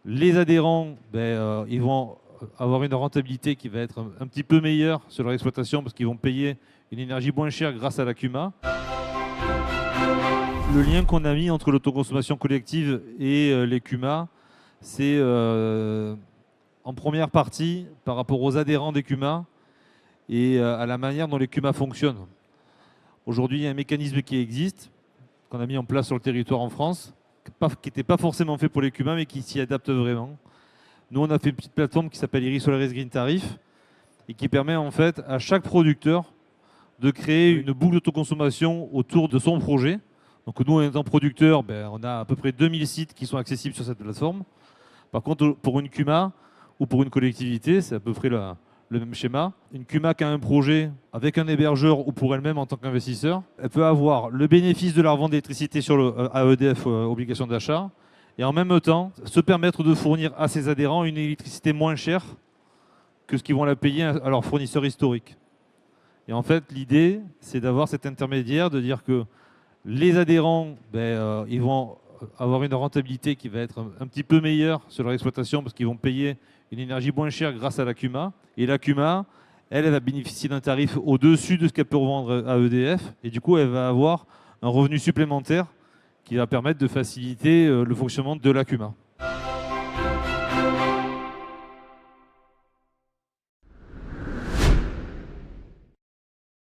Les adhérents, ils vont avoir une rentabilité qui va être un petit peu meilleure sur leur exploitation parce qu'ils vont payer une énergie moins chère grâce à la CUMA. Le lien qu'on a mis entre l'autoconsommation collective et les CUMA, c'est en première partie par rapport aux adhérents des CUMA et à la manière dont les CUMA fonctionnent. Aujourd'hui, il y a un mécanisme qui existe, qu'on a mis en place sur le territoire en France, qui n'était pas forcément fait pour les CUMA, mais qui s'y adapte vraiment. Nous, on a fait une petite plateforme qui s'appelle Iris Solaris Green Tarif et qui permet en fait à chaque producteur de créer une boucle d'autoconsommation autour de son projet. Donc nous, en étant producteur, on a à peu près 2000 sites qui sont accessibles sur cette plateforme. Par contre, pour une CUMA ou pour une collectivité, c'est à peu près le même schéma. Une CUMA qui a un projet avec un hébergeur ou pour elle-même en tant qu'investisseur, elle peut avoir le bénéfice de la revente d'électricité sur le AEDF, obligation d'achat, et en même temps se permettre de fournir à ses adhérents une électricité moins chère que ce qu'ils vont la payer à leur fournisseur historique. Et en fait, l'idée, c'est d'avoir cet intermédiaire, de dire que les adhérents, ils vont avoir une rentabilité qui va être un petit peu meilleure sur leur exploitation parce qu'ils vont payer une énergie moins chère grâce à la CUMA. Et la CUMA, elle va bénéficier d'un tarif au-dessus de ce qu'elle peut revendre à EDF. Et du coup, elle va avoir un revenu supplémentaire qui va permettre de faciliter le fonctionnement de la CUMA.